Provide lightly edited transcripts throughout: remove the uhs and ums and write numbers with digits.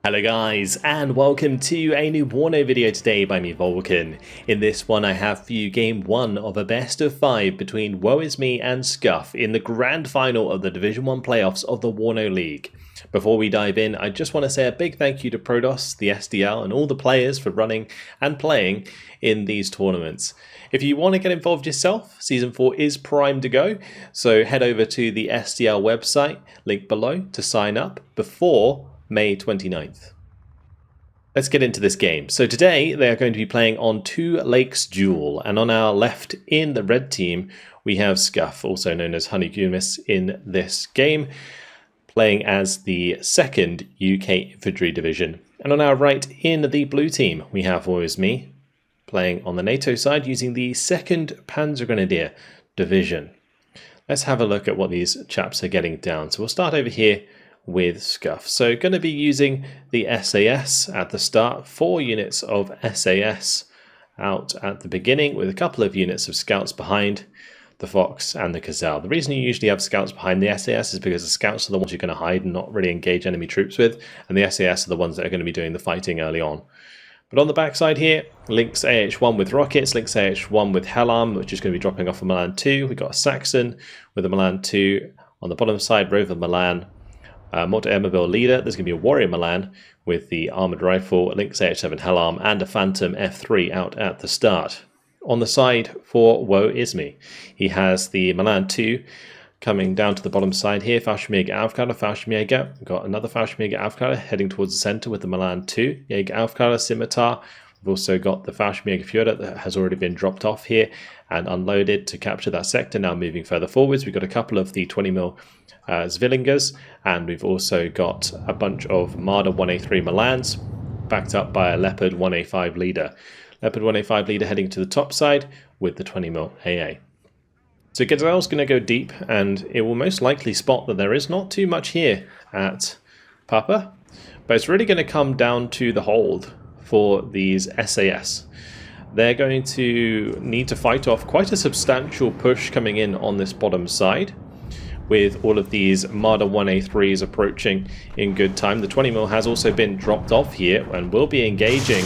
Hello guys, and welcome to a new WARNO video today by me, Vulcan. In this one I have for you game 1 of a best of 5 between WOEISME and SCUF in the grand final of the Division 1 playoffs of the WARNO League. Before we dive in, I just want to say a big thank you to Prodos, the SDL and all the players for running and playing in these tournaments. If you want to get involved yourself, Season 4 is primed to go, so head over to the SDL website, link below, to sign up before May 29th. Let's get into this game. So today they are going to be playing on Two Lakes Duel, and on our left in the red team we have SCUF, also known as Honeycombs in this game, playing as the 2nd UK Infantry Division. And on our right in the blue team we have WOEISME, playing on the NATO side using the 2nd Panzergren Division. Let's have a look at what these chaps are getting down. So we'll start over here with SCUF. So going to be using the SAS at the start, 4 units of SAS out at the beginning with a couple of units of scouts behind the Fox and the Gazelle. The reason you usually have scouts behind the SAS is because the scouts are the ones you're going to hide and not really engage enemy troops with, and the SAS are the ones that are going to be doing the fighting early on. But on the backside here, Lynx AH1 with rockets, Lynx AH1 with Hellam, which is going to be dropping off a Milan 2. We've got a Saxon with a Milan 2 on the bottom side, Rover Milan, Mortar Airmobile Leader. There's going to be a Warrior Milan with the Armoured Rifle, Lynx AH7 Hellam, and a Phantom F3 out at the start. On the side for WOEISME, he has the Milan 2 coming down to the bottom side here, Fallschirmjäger Aufklärer, Fallschirmjäger. We've got another Fallschirmjäger Aufklärer heading towards the centre with the Milan 2, Jäger Aufklärer, Scimitar. We've also got the Fallschirmjäger Führer that has already been dropped off here and unloaded to capture that sector. Now moving further forwards, we've got a couple of the 20mm Zwillingers, and we've also got a bunch of Marder 1A3 Milans backed up by a Leopard 1A5 Leader. Leopard 1A5 Leader heading to the top side with the 20mm AA. So Gazelle's going to go deep, and it will most likely spot that there is not too much here at Papa, but it's really going to come down to the hold for these SAS. They're going to need to fight off quite a substantial push coming in on this bottom side, with all of these Marder 1A3s approaching in good time. The 20mm has also been dropped off here and will be engaging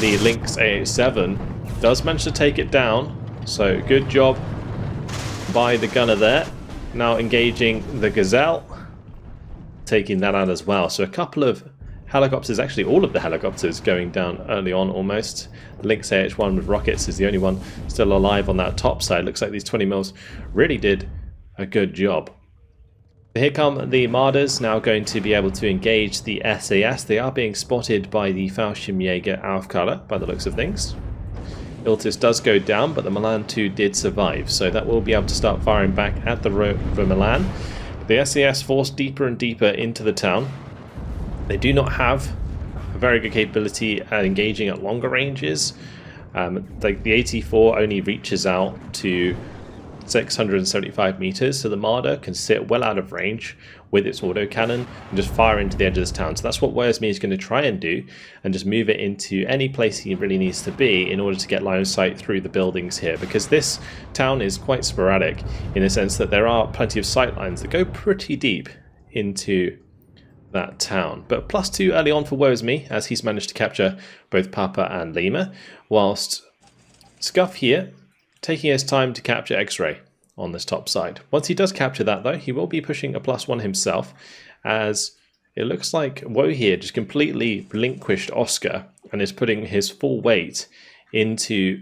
the Lynx AH7. Does manage to take it down, so good job by the gunner there. Now engaging the Gazelle, taking that out as well. So a couple of helicopters, actually all of the helicopters going down early on almost. The Lynx AH1 with rockets is the only one still alive on that top side. Looks like these 20mm really did a good job. Here come the Marders, now going to be able to engage the SAS. They are being spotted by the Fallschirmjäger Aufklärer by the looks of things. Iltis does go down, but the Milan 2 did survive, so that will be able to start firing back at the Rover Milan. The SAS forced deeper and deeper into the town. They do not have a very good capability at engaging at longer ranges. The AT4 only reaches out to 675 meters, so the Marder can sit well out of range with its autocannon and just fire into the edge of this town. So that's what WOEISME is going to try and do, and just move it into any place he really needs to be in order to get line of sight through the buildings here, because this town is quite sporadic in the sense that there are plenty of sight lines that go pretty deep into that town. But +2 early on for WOEISME, as he's managed to capture both Papa and Lima, whilst SCUF here taking his time to capture X-Ray on this top side. Once he does capture that though, he will be pushing a +1 himself, as it looks like Woe here just completely relinquished Oscar and is putting his full weight into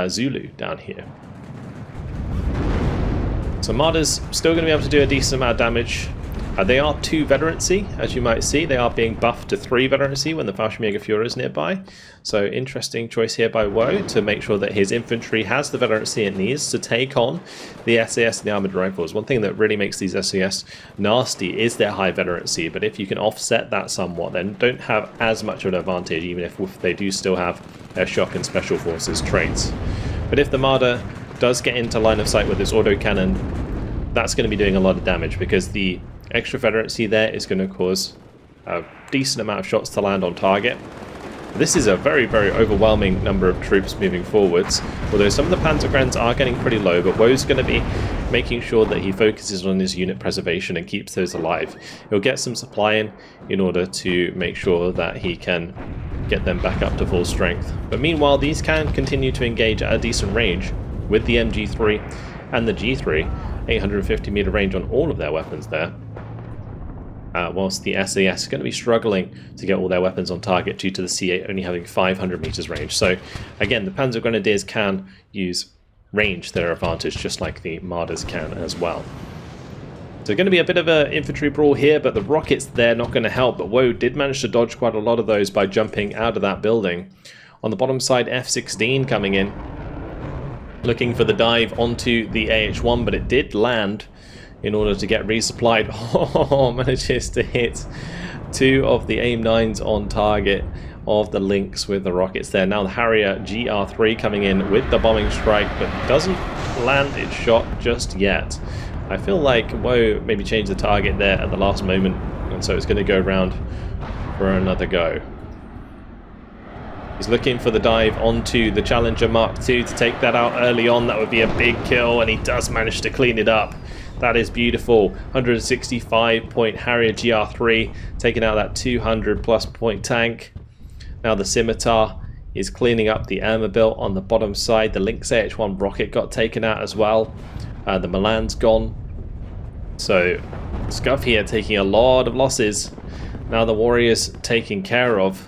Zulu down here. So Marder's still going to be able to do a decent amount of damage. They are 2 veterancy, as you might see. They are being buffed to 3 veterancy when the Fallschirmjäger Führer is nearby. So interesting choice here by Woe to make sure that his infantry has the veterancy it needs to take on the SAS and the armoured rifles. One thing that really makes these SAS nasty is their high veterancy, but if you can offset that somewhat, then don't have as much of an advantage, even if they do still have their shock and special forces traits. But if the Marder does get into line of sight with its autocannon, that's going to be doing a lot of damage, because the extra veterancy there is going to cause a decent amount of shots to land on target. This is a very, very overwhelming number of troops moving forwards, although some of the Panzergrens are getting pretty low, but Woe's going to be making sure that he focuses on his unit preservation and keeps those alive. He'll get some supply in order to make sure that he can get them back up to full strength. But meanwhile, these can continue to engage at a decent range with the MG3 and the G3, 850 meter range on all of their weapons there. Whilst the SAS is going to be struggling to get all their weapons on target due to the C8 only having 500 meters range. So again, the Panzer Grenadiers can use range to their advantage, just like the Marders can as well. So going to be a bit of an infantry brawl here, but the rockets there not going to help. But WoE did manage to dodge quite a lot of those by jumping out of that building. On the bottom side, F-16 coming in, looking for the dive onto the AH-1, but it did land in order to get resupplied. Oh, manages to hit two of the AIM-9s on target of the Lynx with the rockets there. Now the Harrier GR3 coming in with the bombing strike, but doesn't land its shot just yet. I feel like WoE maybe changed the target there at the last moment, and so it's going to go around for another go. He's looking for the dive onto the Challenger Mark II to take that out early on. That would be a big kill, and he does manage to clean it up. That is beautiful. 165 point Harrier GR3 taking out that 200 plus point tank. Now the Scimitar is cleaning up the armor belt on the bottom side. The Lynx AH-1 rocket got taken out as well. The Milan's gone. So Scuff here taking a lot of losses. Now the Warriors taken care of.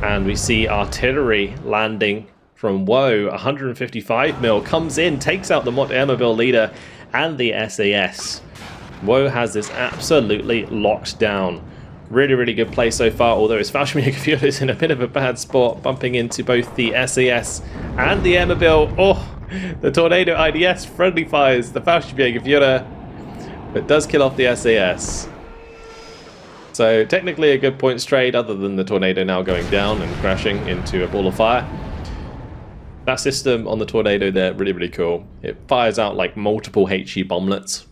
And we see artillery landing from WoE. 155 mil comes in, takes out the Mott armor belt leader and the SAS. WoE has this absolutely locked down. Really, really good play so far, although his Fallschirmjägerführer is in a bit of a bad spot, bumping into both the SAS and the Emmerbill. Oh, the Tornado IDS friendly fires the Fallschirmjägerführer, but does kill off the SAS. So technically a good points trade, other than the Tornado now going down and crashing into a ball of fire. That system on the Tornado there, really, really cool. It fires out like multiple HE bomblets.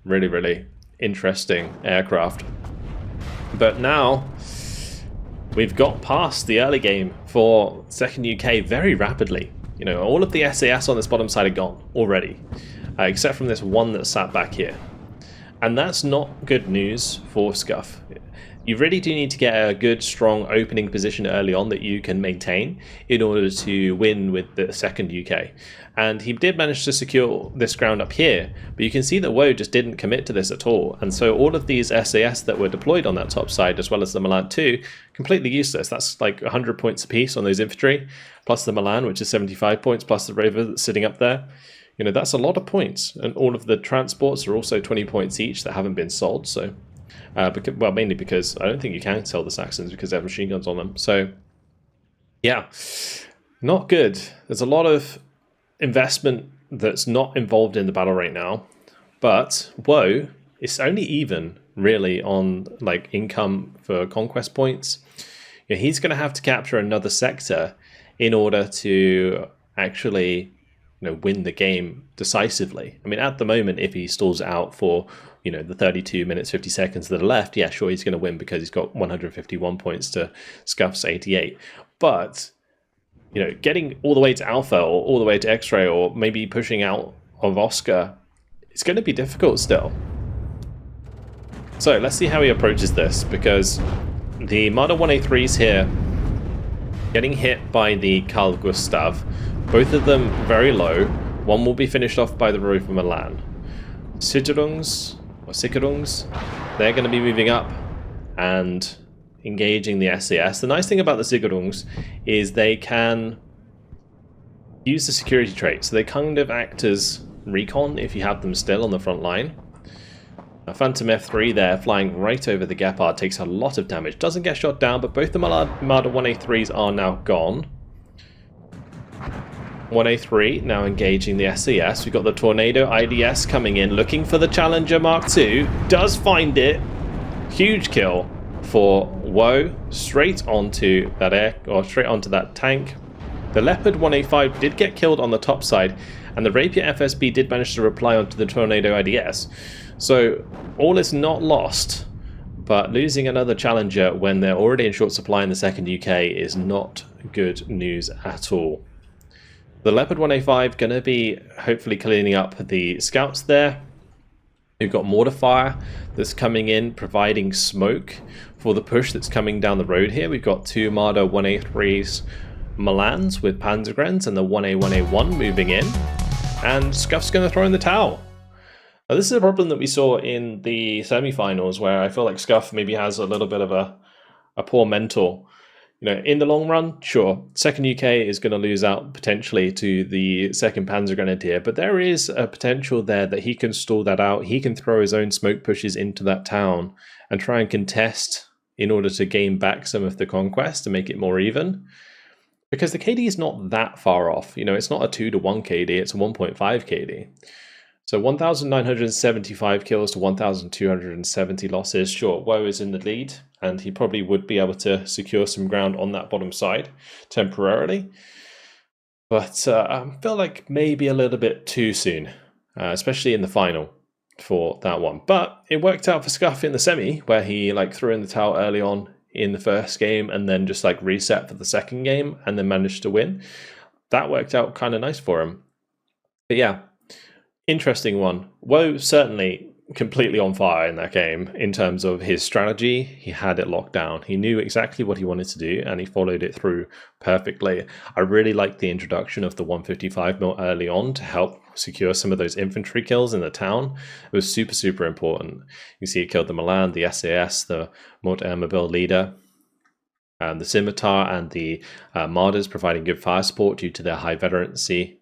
Really, really interesting aircraft. But now we've got past the early game for 2nd UK very rapidly. You know, all of the SAS on this bottom side are gone already, except from this one that sat back here. And that's not good news for Scuff. You really do need to get a good, strong opening position early on that you can maintain in order to win with the 2nd UK. And he did manage to secure this ground up here, but you can see that WoE just didn't commit to this at all. And so all of these SAS that were deployed on that top side, as well as the Milan 2, completely useless. That's like 100 points apiece on those infantry, plus the Milan, which is 75 points, plus the Rover that's sitting up there. You know, that's a lot of points. And all of the transports are also 20 points each that haven't been sold, so... well, mainly because I don't think you can sell the Saxons because they have machine guns on them. So, yeah, not good. There's a lot of investment that's not involved in the battle right now. But WoE is only even, really, on like income for conquest points. You know, he's going to have to capture another sector in order to actually, you know, win the game decisively. I mean, at the moment, if he stalls out for, you know, the 32 minutes 50 seconds that are left, yeah, sure, he's going to win because he's got 151 points to Scuff's 88. But, you know, getting all the way to Alpha or all the way to X-Ray or maybe pushing out of Oscar, it's going to be difficult still. So let's see how he approaches this, because the Marder 183s here getting hit by the Carl Gustav, both of them very low. One will be finished off by the Rover Milan. Sicherungs, they're going to be moving up and engaging the SAS. The nice thing about the Sicherungs is they can use the security trait, so they kind of act as recon if you have them still on the front line. A Phantom F3 there, flying right over the Gepard, takes a lot of damage. Doesn't get shot down, but both the Marder 183s are now gone. 1A3 now engaging the SAS. We've got the Tornado IDS coming in, looking for the Challenger Mark II. Does find it. Huge kill for WoE. Straight onto that straight onto that tank. The Leopard 1A5 did get killed on the top side, and the Rapier FSB did manage to reply onto the Tornado IDS. So all is not lost, but losing another Challenger when they're already in short supply in the 2nd UK is not good news at all. The Leopard 1A5 going to be hopefully cleaning up the scouts there. We've got mortar fire that's coming in, providing smoke for the push that's coming down the road here. We've got two Armada 1A3s Milans with Panzergrens and the 1A1A1 moving in. And Scuff's going to throw in the towel. Now, this is a problem that we saw in the semi-finals, where I feel like Scuff maybe has a little bit of a poor mental. You know, in the long run, sure, second UK is going to lose out potentially to the second Panzergrenadier, but there is a potential there that he can stall that out. He can throw his own smoke pushes into that town and try and contest in order to gain back some of the conquest to make it more even. Because the KD is not that far off. You know, it's not a 2-to-1 KD, it's a 1.5 KD. So 1,975 kills to 1,270 losses. Sure, Woe is in the lead, and he probably would be able to secure some ground on that bottom side temporarily. But I feel like maybe a little bit too soon, especially in the final for that one. But it worked out for Scuff in the semi, where he threw in the towel early on in the first game and then just reset for the second game and then managed to win. That worked out kind of nice for him. But yeah, interesting one. Woe certainly completely on fire in that game in terms of his strategy. He had it locked down. He knew exactly what he wanted to do and he followed it through perfectly. I really liked the introduction of the 155mm early on to help secure some of those infantry kills in the town. It was super, super important. You see it killed the Milan, the SAS, the Mortar Mobile Leader, and the Scimitar and the Martyrs providing good fire support due to their high veterancy.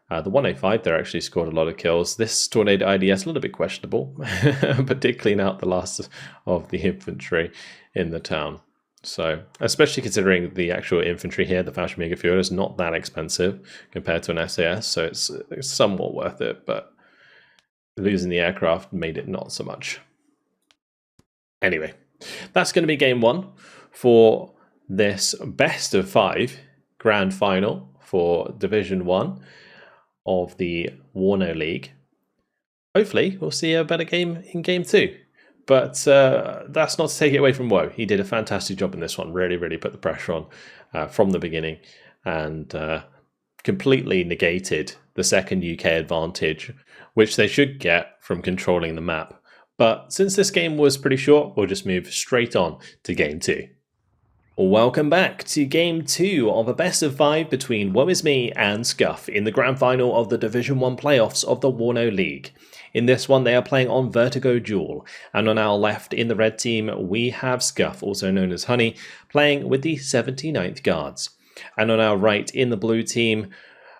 The 1A5 there actually scored a lot of kills. This Tornado IDS a little bit questionable, but did clean out the last of the infantry in the town. So, especially considering the actual infantry here, the Fallschirmjägerführer is not that expensive compared to an SAS, so it's somewhat worth it, but losing the aircraft made it not so much. Anyway, that's going to be game one for this best of 5 grand final for Division 1 of the WARNO League. Hopefully, we'll see a better game in game 2. But that's not to take it away from Woe. He did a fantastic job in this one. Really, really put the pressure on from the beginning and completely negated the second UK advantage, which they should get from controlling the map. But since this game was pretty short, we'll just move straight on to game 2. Welcome back to game 2 of a best of 5 between WOEISME and Scuff in the grand final of the Division 1 playoffs of the WARNO League. In this one, they are playing on Vertigo Duel, and on our left in the red team, we have Scuff, also known as Honey, playing with the 79th Guards. And on our right in the blue team,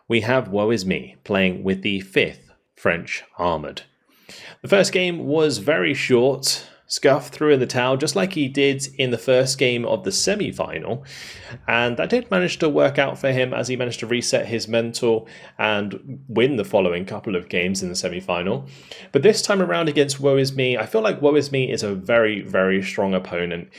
we have WOEISME playing with the 5th French Armoured. The first game was very short. Scuff threw in the towel just like he did in the first game of the semi-final, and that did manage to work out for him as he managed to reset his mental and win the following couple of games in the semi-final. But this time around against WOEISME, I feel like WOEISME is a very, very strong opponent.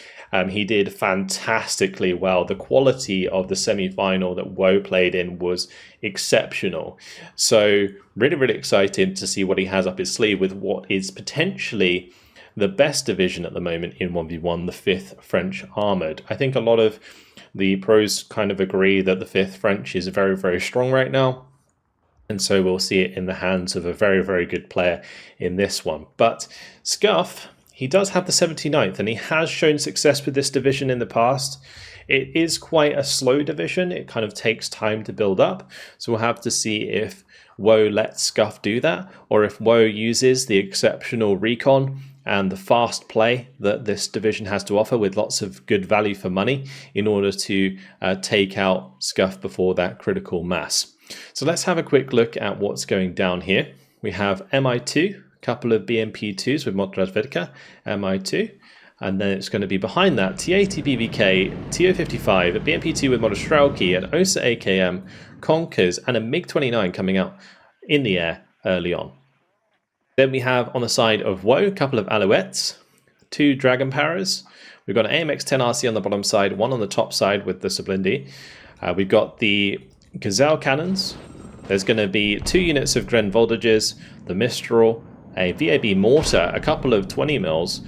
He did fantastically well. The quality of the semi-final that Woe played in was exceptional. So really, really excited to see what he has up his sleeve with what is potentially the best division at the moment in 1v1, the 5th French Armoured. I think a lot of the pros kind of agree that the 5th French is very, very strong right now. And so we'll see it in the hands of a very, very good player in this one. But Scuff, he does have the 79th, and he has shown success with this division in the past. It is quite a slow division. It kind of takes time to build up. So we'll have to see if Woe lets Scuff do that, or if Woe uses the exceptional recon and the fast play that this division has to offer with lots of good value for money in order to take out Scuff before that critical mass. So let's have a quick look at what's going down here. We have MI2, a couple of BMP2s with Motorradwerker, MI2, and then it's going to be behind that T80 BBK, TO55, a BMP2 with Motorstrelki, an OSA AKM, Conkers, and a MiG-29 coming out in the air early on. Then we have on the side of Woe, a couple of Alouettes, 2 Dragon Paras. We've got an AMX-10 RC on the bottom side, one on the top side with the Blindee. We've got the Gazelle cannons. There's going to be 2 units of Gren Voltages, the Mistral, a VAB mortar, a couple of 20 mils,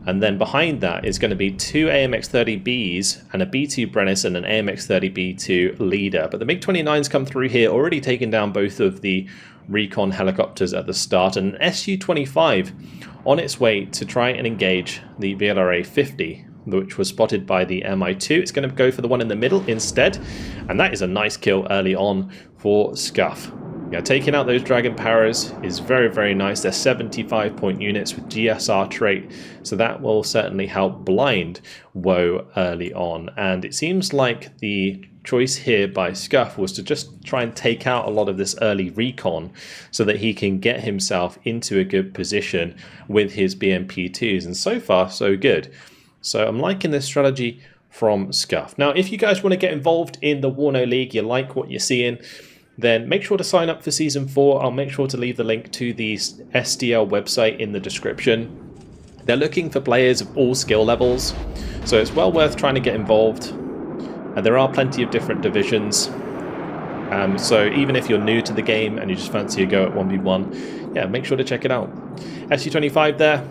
And then behind that is going to be 2 AMX-30Bs and a B2 Brennis and an AMX-30B2 leader. But the MiG-29s come through here, already taking down both of the recon helicopters at the start, and an Su-25 on its way to try and engage the VLRA-50, which was spotted by the Mi-2. It's going to go for the one in the middle instead, and that is a nice kill early on for Scuff. Yeah, taking out those Dragon Paras is very, very nice. They're 75-point units with GSR trait, so that will certainly help blind Woe early on. And it seems like the choice here by Scuff was to just try and take out a lot of this early recon so that he can get himself into a good position with his BMP2s, and so far so good. So I'm liking this strategy from Scuff. Now, if you guys want to get involved in the WARNO League, you like what you're seeing, then make sure to sign up for Season 4. I'll make sure to leave the link to the SDL website in the description. They're looking for players of all skill levels, so it's well worth trying to get involved. And there are plenty of different divisions. So even if you're new to the game and you just fancy a go at 1v1, yeah, make sure to check it out. Su-25 there.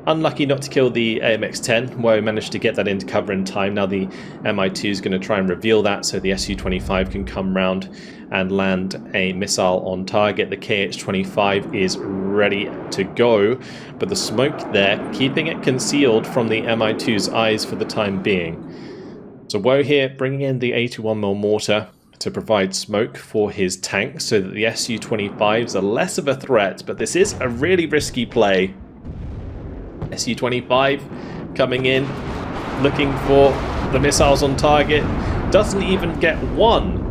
Unlucky not to kill the AMX-10, where we managed to get that into cover in time. Now the Mi-2 is going to try and reveal that so the Su-25 can come round and land a missile on target. The KH-25 is ready to go, but the smoke there, keeping it concealed from the Mi-2's eyes for the time being. So Woe here bringing in the 81mm mortar to provide smoke for his tank so that the Su-25s are less of a threat, but this is a really risky play. Su-25 coming in, looking for the missiles on target, doesn't even get one.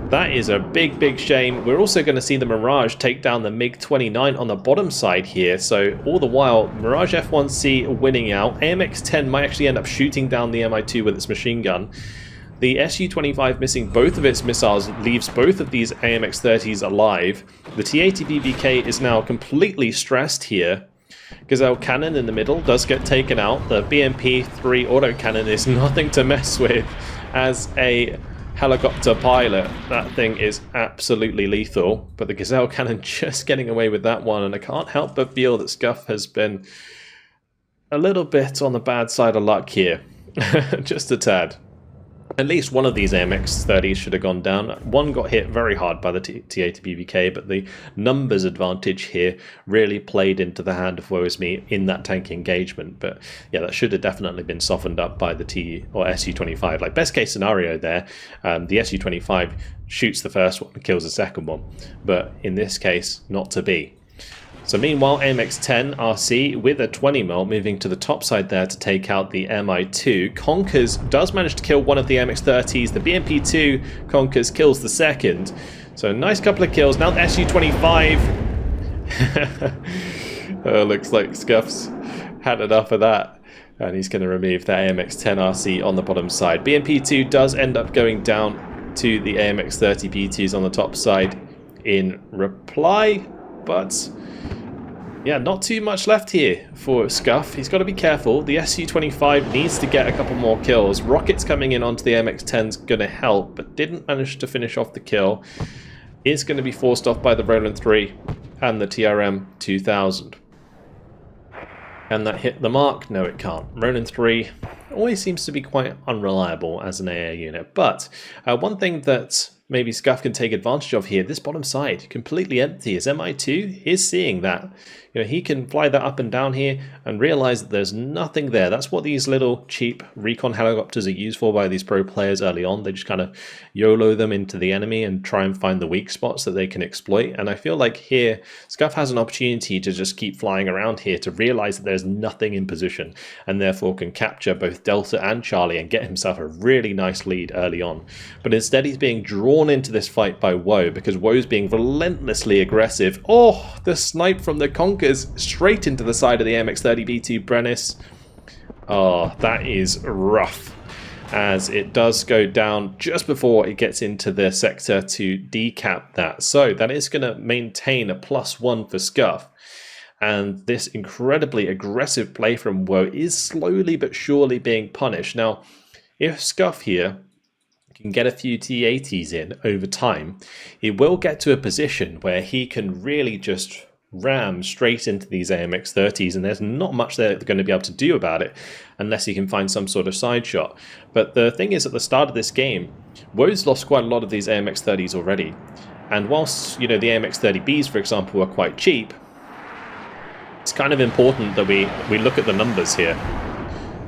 That is a big, big shame. We're also going to see the Mirage take down the MiG-29 on the bottom side here, so all the while, Mirage F1C winning out. AMX-10 might actually end up shooting down the Mi-2 with its machine gun. The Su-25 missing both of its missiles leaves both of these AMX-30s alive. The T-80BBK is now completely stressed here. Gazelle cannon in the middle does get taken out. The BMP-3 autocannon is nothing to mess with as a helicopter pilot. That thing is absolutely lethal, but the Gazelle cannon just getting away with that one, and I can't help but feel that Scuff has been a little bit on the bad side of luck here. Just a tad. At least one of these AMX-30s should have gone down. One got hit very hard by the T-80BBK, but the numbers advantage here really played into the hand of WOEISME in that tank engagement. But yeah, that should have definitely been softened up by the Su-25. Like, best case scenario there, the Su-25 shoots the first one and kills the second one. But in this case, not to be. So meanwhile, AMX-10 RC with a 20mm moving to the top side there to take out the Mi-2. Conkers does manage to kill one of the AMX-30s. The BMP-2 Conkers kills the second. So a nice couple of kills. Now the Su-25. Looks like Scuff's had enough of that. And he's going to remove that AMX-10 RC on the bottom side. BMP-2 does end up going down to the AMX-30B2s on the top side in reply. But yeah, not too much left here for Scuff. He's got to be careful. The Su-25 needs to get a couple more kills. Rockets coming in onto the MX-10 is going to help, but didn't manage to finish off the kill. Is going to be forced off by the Roland 3 and the TRM 2000. Can that hit the mark? No, it can't. Roland 3 always seems to be quite unreliable as an AA unit, but one thing that maybe Scuff can take advantage of here, this bottom side completely empty. His Mi-2 is seeing that. You know, he can fly that up and down here and realize that there's nothing there. That's what these little cheap recon helicopters are used for by these pro players early on. They just kind of YOLO them into the enemy and try and find the weak spots that they can exploit. And I feel like here, Scuff has an opportunity to just keep flying around here to realize that there's nothing in position, and therefore can capture both Delta and Charlie and get himself a really nice lead early on. But instead he's being drawn into this fight by Woe, because Woe's being relentlessly aggressive. Oh, the snipe from the Conkers straight into the side of the MX-30B2 Brennis. Oh, that is rough, as it does go down just before it gets into the sector to decap that. So that is going to maintain a +1 for Scuff. And this incredibly aggressive play from Woe is slowly but surely being punished. Now, if Scuff here can get a few T-80s in over time, he will get to a position where he can really just ram straight into these AMX-30s, and there's not much they're going to be able to do about it unless he can find some sort of side shot. But the thing is, at the start of this game, Woe's lost quite a lot of these AMX-30s already, and whilst, you know, the AMX-30Bs, for example, are quite cheap, it's kind of important that we look at the numbers here.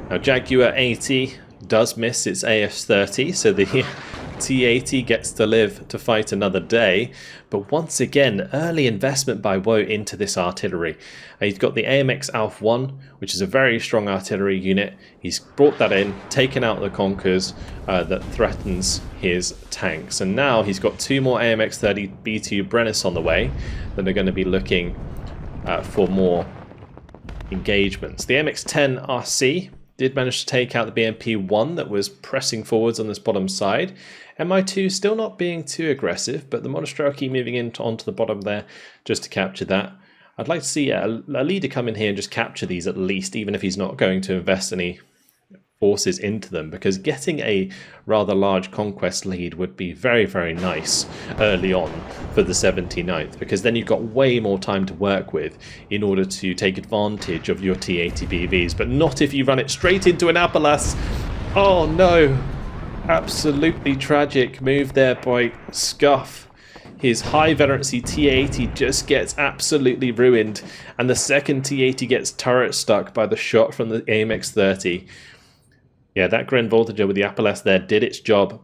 Now, Jaguar 80 does miss its AS-30, so the T-80 gets to live to fight another day. But once again, early investment by Woe into this artillery. He's got the AMX Alpha 1, which is a very strong artillery unit. He's brought that in, taken out the Conkers that threatens his tanks. And now he's got 2 more AMX-30 B2 Brennis on the way that are going to be looking for more engagements. The MX-10 RC did manage to take out the BMP-1 that was pressing forwards on this bottom side. MI2 still not being too aggressive, but the Monostrelki moving in onto the bottom there just to capture that. I'd like to see a leader come in here and just capture these at least, even if he's not going to invest any forces into them, because getting a rather large conquest lead would be very, very nice early on for the 79th, because then you've got way more time to work with in order to take advantage of your T-80 BVs, but not if you run it straight into an Appalachian. Oh no, absolutely tragic move there by Scuff. His high veterancy T-80 just gets absolutely ruined, and the second T-80 gets turret stuck by the shot from the AMX-30. Yeah, that Gren Voltager with the Appalachian there did its job.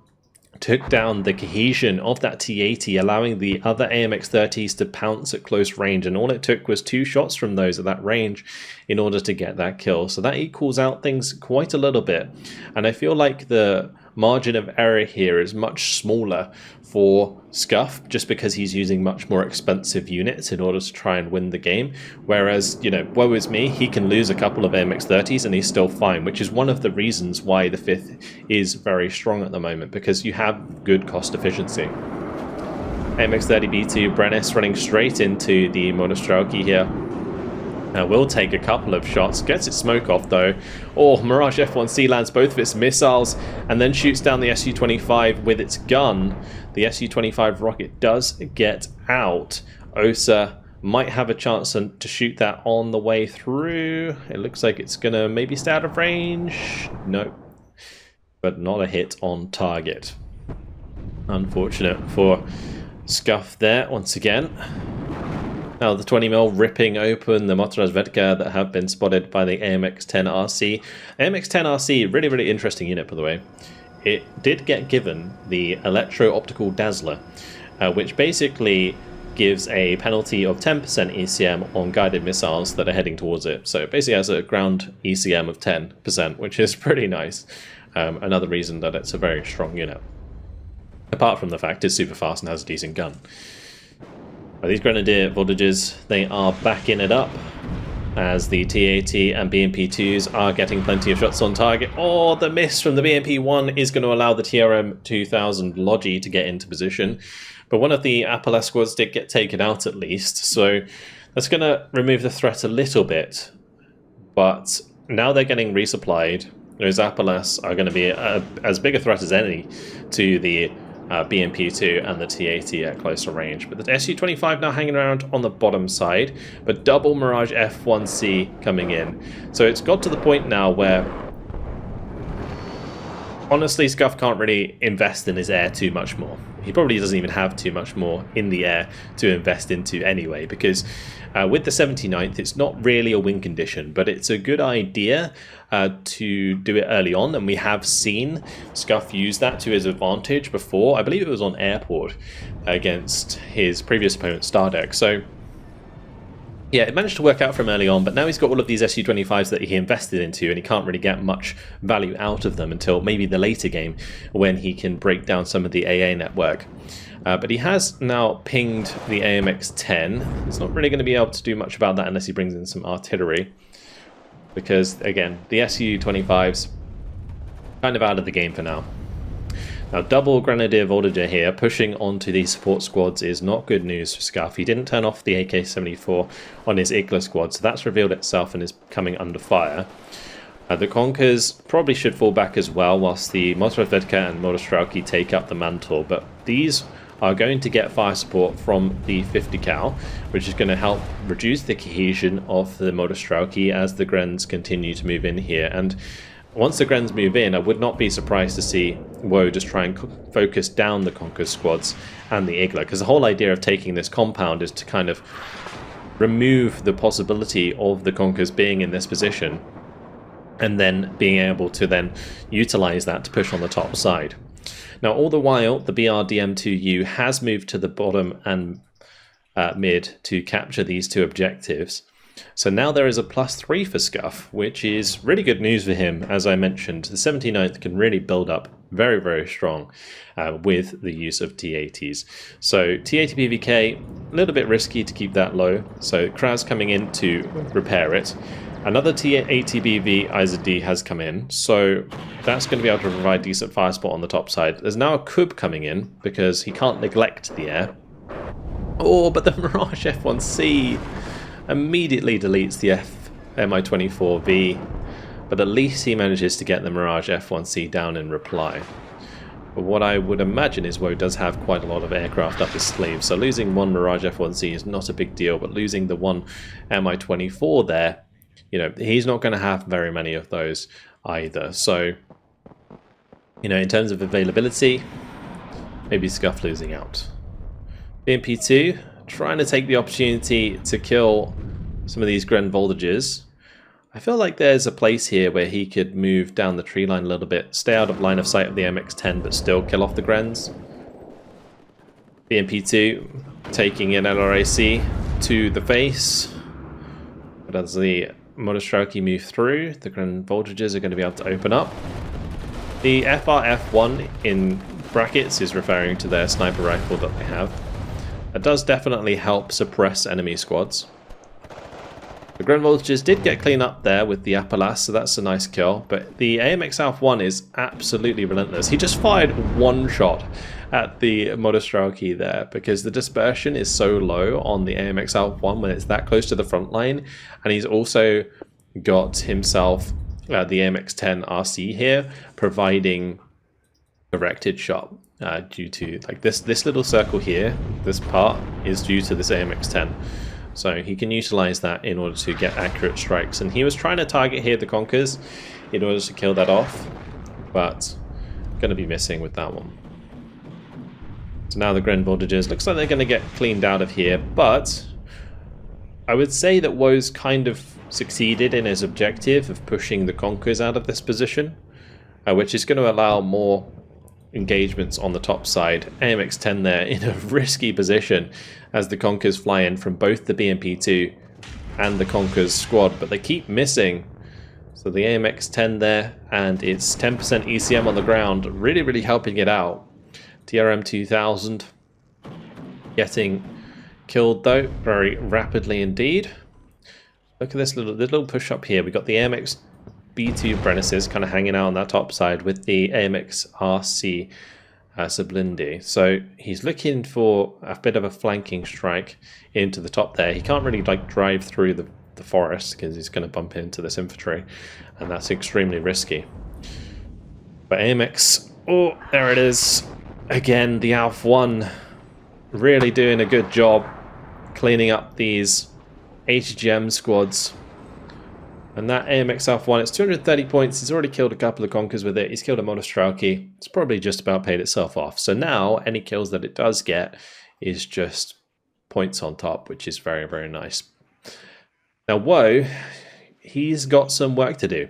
Took down the cohesion of that T-80, allowing the other AMX-30s to pounce at close range. And all it took was 2 shots from those at that range in order to get that kill. So that equals out things quite a little bit. And I feel like the margin of error here is much smaller for Scuff, just because he's using much more expensive units in order to try and win the game. Whereas, you know, woe is me, he can lose a couple of AMX-30s and he's still fine, which is one of the reasons why the 5th is very strong at the moment, because you have good cost efficiency. AMX-30B2 Brennis running straight into the Monostrelki here. Now will take a couple of shots, gets its smoke off though. Oh, Mirage F1C lands both of its missiles and then shoots down the Su-25 with its gun. The Su-25 rocket does get out. Osa might have a chance to shoot that on the way through. It looks like it's going to maybe stay out of range. Nope. But not a hit on target. Unfortunate for Scuff there once again. Now the 20mm ripping open the Motorrazvedka that have been spotted by the AMX-10 RC. AMX-10 RC, really, really interesting unit, by the way. It did get given the Electro-Optical Dazzler, which basically gives a penalty of 10% ECM on guided missiles that are heading towards it. So it basically has a ground ECM of 10%, which is pretty nice. Another reason that it's a very strong unit. Apart from the fact it's super fast and has a decent gun. These Grenadier voltages, they are backing it up as the T-80 and BMP-2s are getting plenty of shots on target. Oh, the miss from the BMP-1 is going to allow the TRM-2000 Logi to get into position. But one of the Appala squads did get taken out at least, so that's going to remove the threat a little bit. But now they're getting resupplied. Those Appalas are going to be as big a threat as any to the BMP-2 and the T-80 at closer range. But the Su-25 now hanging around on the bottom side, but double Mirage F1C coming in. So it's got to the point now where honestly Scuff can't really invest in his air too much more. He probably doesn't even have too much more in the air to invest into anyway, because with the 79th, it's not really a win condition, but it's a good idea to do it early on, and we have seen Scuff use that to his advantage before. I believe it was on Airport against his previous opponent, Stardeck. So yeah, it managed to work out from early on, but now he's got all of these Su-25s that he invested into, and he can't really get much value out of them until maybe the later game when he can break down some of the AA network. But he has now pinged the AMX-10. He's not really going to be able to do much about that unless he brings in some artillery, because, again, the Su-25's kind of out of the game for now. Now, double Grenadier Voltager here, pushing onto these support squads is not good news for Scuff. He didn't turn off the AK-74 on his Igla squad, so that's revealed itself and is coming under fire. The Conkers probably should fall back as well, whilst the Motorrazvedka and Motostrelki take up the mantle, but these are going to get fire support from the 50 cal, which is going to help reduce the cohesion of the Motorstrauki as the Grens continue to move in here. And once the Grens move in, I would not be surprised to see WoE just try and focus down the Conquer squads and the Igla, because the whole idea of taking this compound is to kind of remove the possibility of the Conquers being in this position and then being able to then utilize that to push on the top side. Now, all the while, the BRDM2U has moved to the bottom and mid to capture these two objectives. So now there is a +3 for Scuff, which is really good news for him. As I mentioned, the 79th can really build up very, very strong with the use of T80s. So T80 PVK, a little bit risky to keep that low. So Kraz coming in to repair it. Another T80 BV IZD has come in, so that's going to be able to provide decent fire support on the top side. There's now a KUB coming in because he can't neglect the air. Oh, but the Mirage F1C immediately deletes the MI24V, but at least he manages to get the Mirage F1C down in reply. But what I would imagine is WoE does have quite a lot of aircraft up his sleeve, so losing one Mirage F1C is not a big deal, but losing the one MI24 there, you know, he's not going to have very many of those either. So, you know, in terms of availability, maybe Scuff losing out. BMP2 trying to take the opportunity to kill some of these Gren voltages. I feel like there's a place here where he could move down the tree line a little bit, stay out of line of sight of the MX-10, but still kill off the Grens. BMP2 taking an LRAC to the face. But as the Motorstrauki move through, the Gren voltages are going to be able to open up. The FRF1 in brackets is referring to their sniper rifle that they have. That does definitely help suppress enemy squads. The Gren voltages did get clean up there with the Apalas, so that's a nice kill, but the AMX Alpha 1 is absolutely relentless. He just fired one shot at the Motorstrauki there because the dispersion is so low on the AMX Alpha 1 when it's that close to the front line, and he's also got himself the AMX 10 RC here providing a directed shot due to like this little circle here. This part is due to this AMX 10. So he can utilize that in order to get accurate strikes. And he was trying to target here the Conquers in order to kill that off, but going to be missing with that one. So now the Gren voltages, looks like they're going to get cleaned out of here, but I would say that WoE's kind of succeeded in his objective of pushing the Conquers out of this position, which is going to allow more engagements on the top side. AMX 10 there in a risky position as the Conquers fly in from both the BMP2 and the Conquers squad, but they keep missing. So the AMX 10 there, and it's 10% ECM on the ground, really helping it out. TRM 2000 getting killed though very rapidly indeed. Look at this little push up here. We got the AMX B2 apprentices kind of hanging out on that top side with the AMX RC Blindee. So he's looking for a bit of a flanking strike into the top there. He can't really like drive through the forest because he's going to bump into this infantry, and that's extremely risky. But AMX, oh, there it is. Again, the Alpha 1 really doing a good job cleaning up these HGM squads. And that AMX Alpha 1, it's 230 points. He's already killed a couple of Conquers with it. He's killed a Motorstrauki. It's probably just about paid itself off. So now, any kills that it does get is just points on top, which is very nice. Now, WoE, he's got some work to do.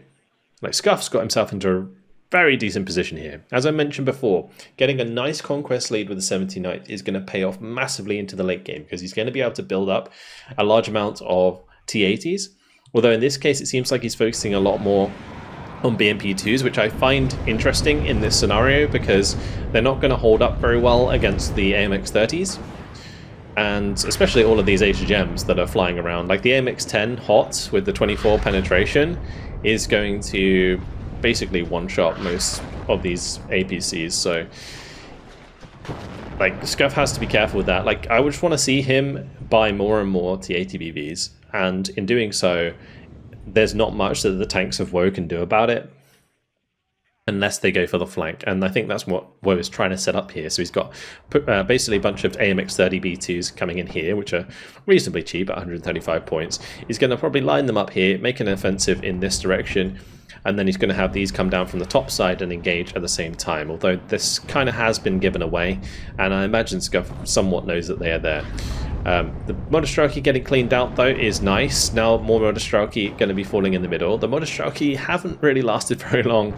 Like, Scuff's got himself into a very decent position here. As I mentioned before, getting a nice conquest lead with the 79th is going to pay off massively into the late game because he's going to be able to build up a large amount of T80s. Although in this case, it seems like he's focusing a lot more on BMP2s, which I find interesting in this scenario because they're not going to hold up very well against the AMX 30s. And especially all of these HGMs that are flying around. Like the AMX 10 hot with the 24 penetration is going to basically one-shot most of these APCs. So like Scuff has to be careful with that. Like I would just want to see him buy more and more T80 BVs. And in doing so, there's not much that the tanks of WoE can do about it. unless they go for the flank, and I think that's what Woe is trying to set up here. So he's got basically a bunch of AMX 30 B2s coming in here, which are reasonably cheap at 135 points. He's going to probably line them up here, make an offensive in this direction, and then he's going to have these come down from the top side and engage at the same time, although this kind of has been given away, and I imagine Scuff somewhat knows that they are there. The Modestrauki getting cleaned out though is nice. Now more Modestrauki going to be falling in the middle. The Modestrauki haven't really lasted very long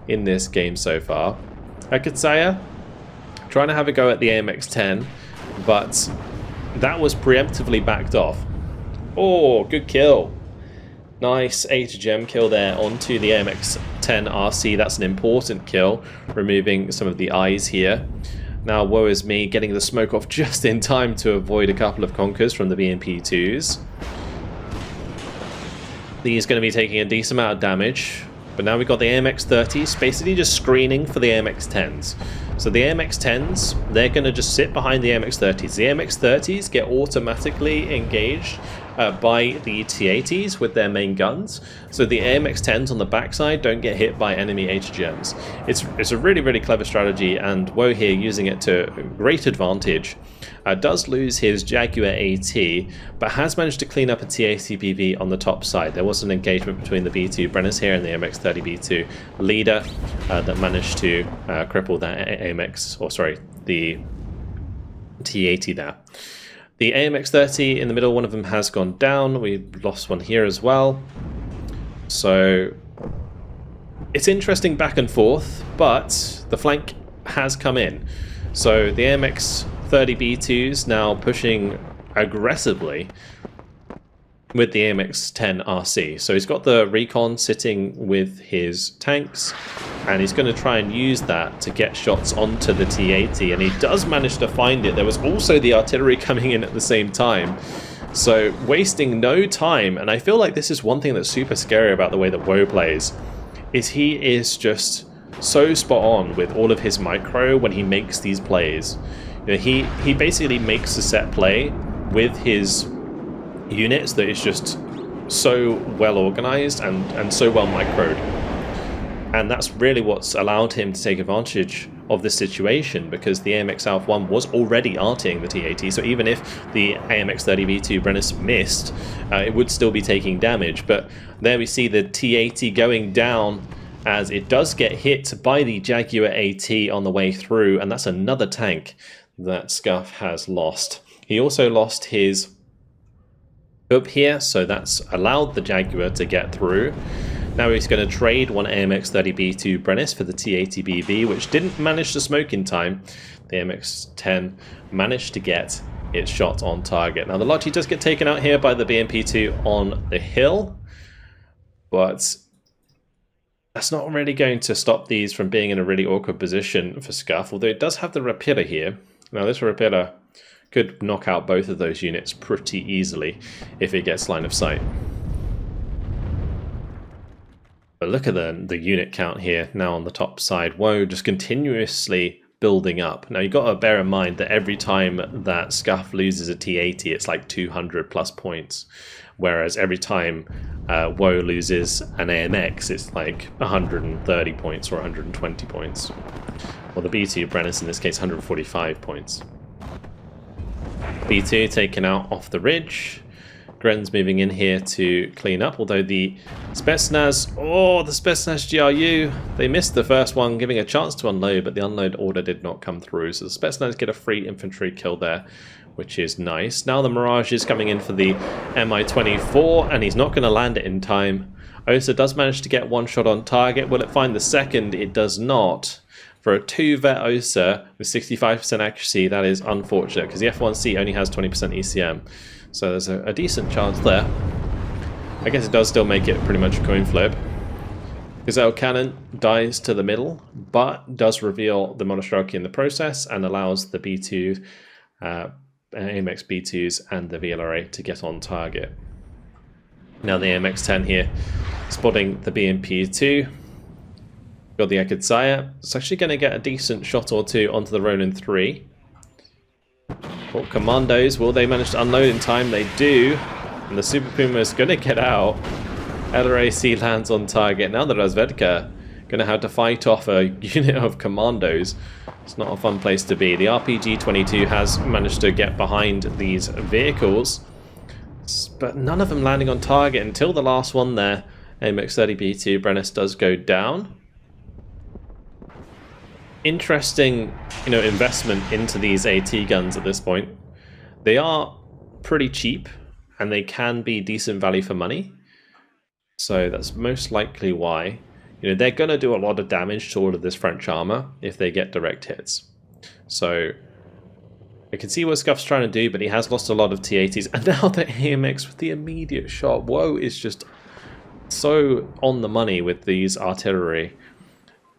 in this game so far. Akatsaya trying to have a go at the AMX-10, but that was preemptively backed off. Oh, good kill. Nice HGM kill there onto the AMX-10 RC. That's an important kill, removing some of the eyes here. Now WOEISME getting the smoke off just in time to avoid a couple of conkers from the BMP2s. These going to be taking a decent amount of damage. But now we've got the AMX-30s basically just screening for the AMX-10s. So the AMX-10s, they're going to just sit behind the AMX-30s. The AMX-30s get automatically engaged by the T-80s with their main guns. So the AMX-10s on the backside don't get hit by enemy HGMs. It's a really, really clever strategy, and Woe here using it to great advantage. Does lose his Jaguar AT, but has managed to clean up a T-80 BV on the top side. There was an engagement between the B2 Brenners here and the AMX-30 B2 leader that managed to cripple that AMX, or sorry, the T-80 there. The AMX-30 in the middle, one of them has gone down. We lost one here as well. So it's interesting back and forth, but the flank has come in. So the AMX-30 B2s now pushing aggressively with the AMX-10 RC. So he's got the recon sitting with his tanks, and he's going to try and use that to get shots onto the T-80, and he does manage to find it. There was also the artillery coming in at the same time, so wasting no time. And I feel like this is one thing that's super scary about the way that Woe plays, is he is just so spot on with all of his micro when he makes these plays. You know, he basically makes a set play with his units that is just so well organized and so well microed, and that's really what's allowed him to take advantage of this situation, because the AMX Alpha 1 was already arting the T-80, so even if the AMX-30 V2 Brennus missed, it would still be taking damage. But there we see the T-80 going down as it does get hit by the Jaguar AT on the way through, and that's another tank that Scuff has lost. He also lost his up here, so that's allowed the Jaguar to get through. Now he's going to trade one AMX-30 B2 Brennus for the T-80 BV, which didn't manage to smoke in time. The AMX-10 managed to get its shot on target. Now the Logi does get taken out here by the BMP2 on the hill, but that's not really going to stop these from being in a really awkward position for Scuff, although it does have the Rapida here. Now this Rapida could knock out both of those units pretty easily if it gets line of sight. But look at the unit count here now on the top side. Woe just continuously building up. Now you've got to bear in mind that every time that Scuff loses a T-80, it's like 200 plus points. Whereas every time Woe loses an AMX, it's like 130 points or 120 points. Or the B2 Brennus in this case, 145 points. B2 taken out off the ridge. Gren's moving in here to clean up, although the Spetsnaz, the Spetsnaz GRU, they missed the first one, giving a chance to unload, but the unload order did not come through. So the Spetsnaz get a free infantry kill there, which is nice. Now the Mirage is coming in for the Mi-24, and he's not going to land it in time. Osa does manage to get one shot on target. Will it find the second? It does not. For a 2-vet Osa with 65% accuracy, that is unfortunate, because the F1C only has 20% ECM. So there's a decent chance there. I guess it does still make it pretty much a coin flip. Gazelle Cannon dies to the middle, but does reveal the Monostrauki in the process and allows the B2, AMX B2s and the VLRA to get on target. Now the AMX-10 here, spotting the BMP2. Got the Akatsaya. It's actually going to get a decent shot or two onto the Ronin 3. Well, Commandos, will they manage to unload in time? They do. And the Super Puma is going to get out. LRAC lands on target. Now the Razvedka Gonna have to fight off a unit of commandos. It's not a fun place to be. The RPG-22 has managed to get behind these vehicles, but none of them landing on target until the last one there. AMX-30B2 Brennis does go down. Interesting, investment into these AT guns at this point. They are pretty cheap, and they can be decent value for money. So that's most likely why. They're going to do a lot of damage to all of this French armor if they get direct hits. So I can see what Scuff's trying to do, but he has lost a lot of T-80s. And now the AMX with the immediate shot. Woe is just so on the money with these artillery.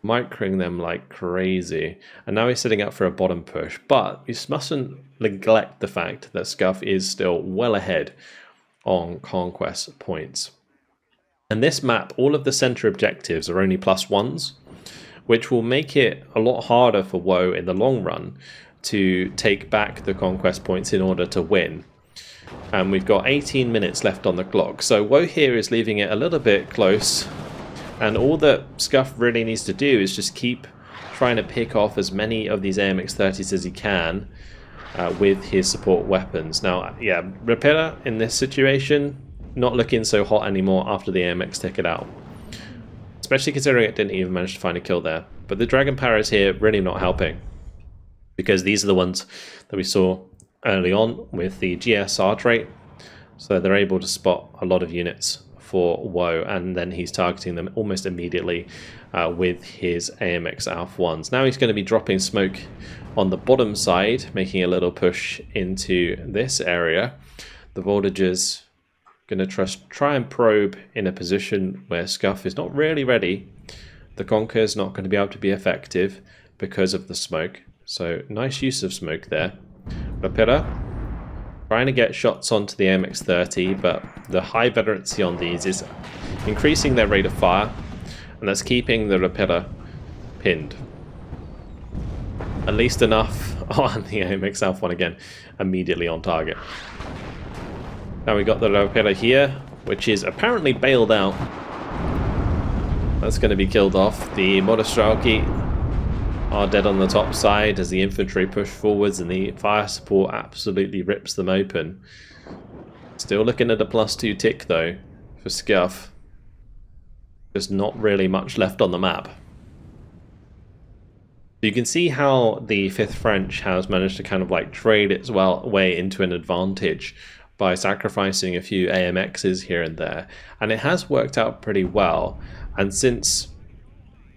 Microing them like crazy. And now he's setting up for a bottom push. But you mustn't neglect the fact that Scuff is still well ahead on conquest points. And this map, all of the center objectives are only +1s, which will make it a lot harder for Woe in the long run to take back the conquest points in order to win. And we've got 18 minutes left on the clock. So Woe here is leaving it a little bit close. And all that Scuff really needs to do is just keep trying to pick off as many of these AMX-30s as he can with his support weapons. Now, yeah, Repeller in this situation, not looking so hot anymore after the AMX took it out. Especially considering it didn't even manage to find a kill there. But the Dragon Paras here really not helping. Because these are the ones that we saw early on with the GSR trait. So they're able to spot a lot of units for Woe, and then he's targeting them almost immediately with his AMX Alpha 1s. Now he's going to be dropping smoke on the bottom side, making a little push into this area. The voltages going to try and probe in a position where Scuff is not really ready. The Conquer is not going to be able to be effective because of the smoke. So nice use of smoke there. Rapira trying to get shots onto the MX-30, but the high veterancy on these is increasing their rate of fire, and that's keeping the Rapira pinned. At least enough on the AMX Alpha 1 again, immediately on target. Now we got the Rapira here, which is apparently bailed out. That's going to be killed off. The Motostralki are dead on the top side as the infantry push forwards, and the fire support absolutely rips them open. Still looking at a +2 tick though for Scuff. Just not really much left on the map. You can see how the 5th French has managed to kind of like trade its way into an advantage by sacrificing a few AMXs here and there, and it has worked out pretty well. And since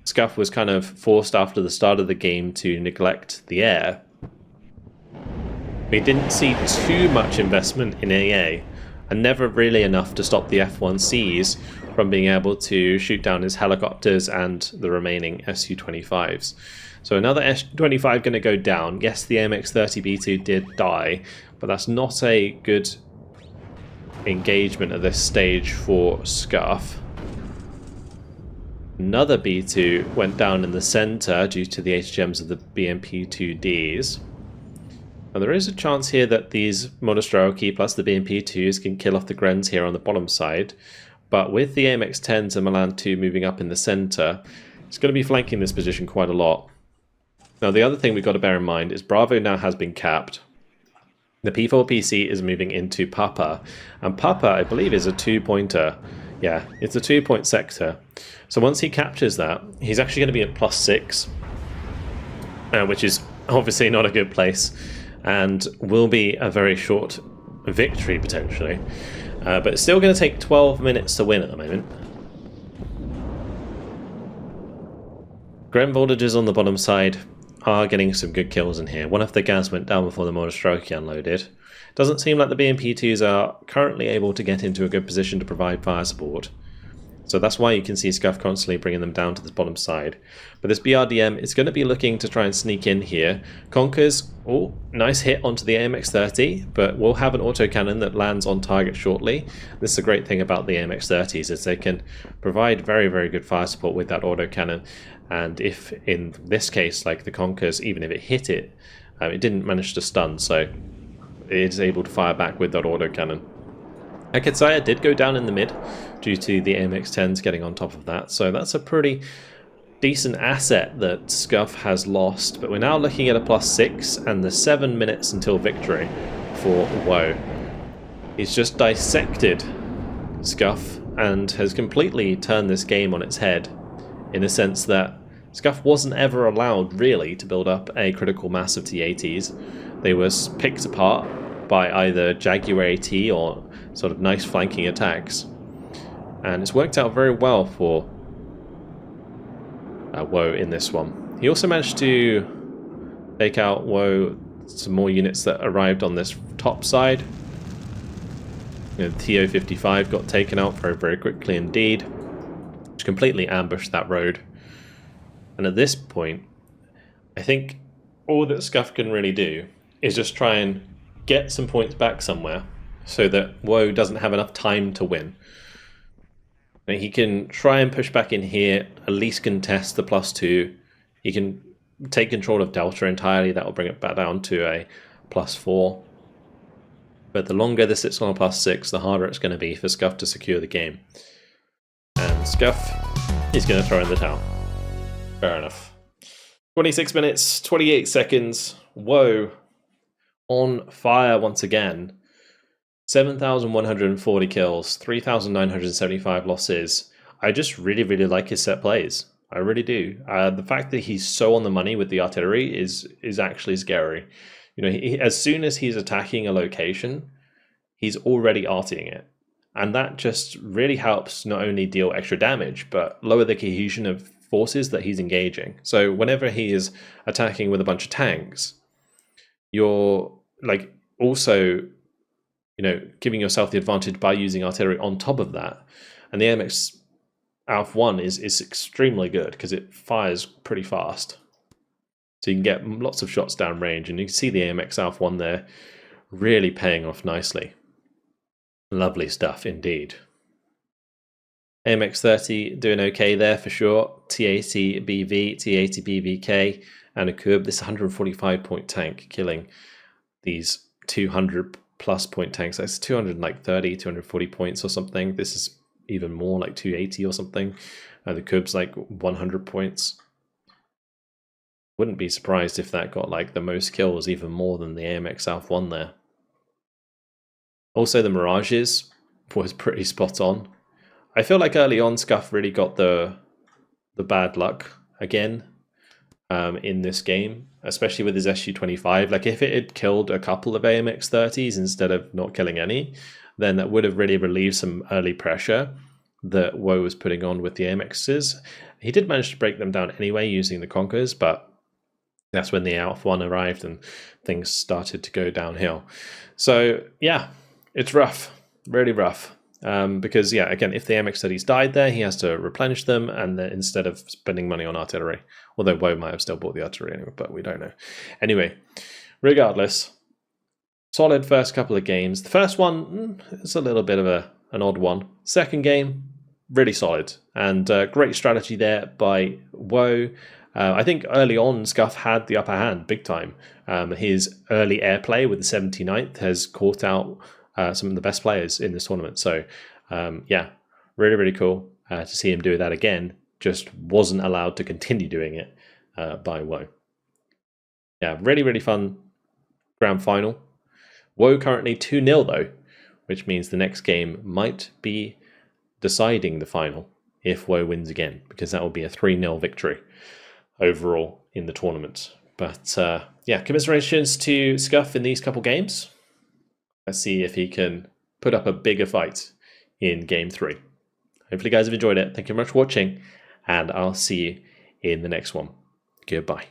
Scuff was kind of forced after the start of the game to neglect the air, we didn't see too much investment in AA, and never really enough to stop the F1Cs from being able to shoot down his helicopters and the remaining Su-25s. So another Su-25 going to go down. Yes, the MX-30B2 did die, but that's not a good engagement at this stage for Scuff. Another B2 went down in the center due to the HGMs of the BMP-2Ds. And there is a chance here that these Motostralki plus the BMP-2s can kill off the Grens here on the bottom side. But with the AMX-10s and Milan 2 moving up in the center, it's going to be flanking this position quite a lot. Now the other thing we've got to bear in mind is Bravo now has been capped. The P4PC is moving into Papa, and Papa, I believe, is a 2-pointer. Yeah, it's a 2-point sector. So once he captures that, he's actually going to be at +6, which is obviously not a good place, and will be a very short victory potentially. But it's still going to take 12 minutes to win at the moment. Gren voltages on the bottom side are getting some good kills in here. One of the gas went down before the Motostralki unloaded. Doesn't seem like the BMP-2s are currently able to get into a good position to provide fire support. So that's why you can see Scuff constantly bringing them down to this bottom side. But this BRDM is going to be looking to try and sneak in here. Conquers, oh, nice hit onto the AMX-30, but we'll have an autocannon that lands on target shortly. This is a great thing about the AMX-30s, is they can provide very, very good fire support with that autocannon. And if, in this case, like the Conquers, even if it hit it, it didn't manage to stun, so it is able to fire back with that autocannon. Akitsaya did go down in the mid due to the AMX-10s getting on top of that, so that's a pretty decent asset that Scuff has lost, but we're now looking at a +6 and the 7 minutes until victory for WoE. He's just dissected Scuff and has completely turned this game on its head, in the sense that Scuff wasn't ever allowed really to build up a critical mass of T-80s. They were picked apart by either Jaguar AT or sort of nice flanking attacks, and it's worked out very well for WoE in this one. He also managed to take out WoE some more units that arrived on this top side. You know, the TO-55 got taken out very, very quickly indeed, which completely ambushed that road. And at this point, I think all that Scuff can really do is just try and get some points back somewhere so that WoE doesn't have enough time to win. And he can try and push back in here, at least contest the +2. He can take control of Delta entirely, that will bring it back down to a +4. But the longer this sits on a +6, the harder it's going to be for Scuff to secure the game. And Scuff is going to throw in the towel. Fair enough. 26 minutes, 28 seconds. WoE on fire once again. 7,140 kills, 3,975 losses. I just really, really like his set plays. I really do. The fact that he's so on the money with the artillery is actually scary. You know, as soon as he's attacking a location, he's already artying it. And that just really helps not only deal extra damage, but lower the cohesion of forces that he's engaging. So whenever he is attacking with a bunch of tanks, you're like also, you know, giving yourself the advantage by using artillery on top of that. And the AMX Alpha 1 is extremely good because it fires pretty fast. So you can get lots of shots down range, and you can see the AMX Alpha 1 there really paying off nicely. Lovely stuff indeed. AMX 30 doing okay there for sure. T80 BV, T80 BVK, and a KUF. This 145 point tank killing these 200 plus point tanks. That's 230, 240 points or something. This is even more, like 280 or something. The KUF's like 100 points. Wouldn't be surprised if that got like the most kills, even more than the AMX Alpha 1 there. Also the Mirages was pretty spot on. I feel like early on Scuff really got the bad luck again in this game, especially with his SU-25. Like if it had killed a couple of AMX 30s instead of not killing any, then that would have really relieved some early pressure that WoE was putting on with the AMXs. He did manage to break them down anyway using the Conkers, but that's when the Alpha 1 arrived and things started to go downhill. So yeah, it's rough, really rough. Because yeah, again, if the AMX-30s died there, he has to replenish them, and then instead of spending money on artillery, although WoE might have still bought the artillery anyway, but we don't know. Anyway, regardless, solid first couple of games. The first one is a little bit of an odd one. Second game, really solid, and great strategy there by WoE. I think early on, Scuff had the upper hand big time. His early airplay with the 79th has caught out some of the best players in this tournament. So yeah, really, really cool to see him do that again. Just wasn't allowed to continue doing it by WoE. Yeah, really, really fun grand final. WoE currently 2-0 though, which means the next game might be deciding the final if WoE wins again, because that will be a 3-0 victory overall in the tournament. But yeah, commiserations to Scuff in these couple games. Let's see if he can put up a bigger fight in Game 3. Hopefully you guys have enjoyed it. Thank you very much for watching, and I'll see you in the next one. Goodbye.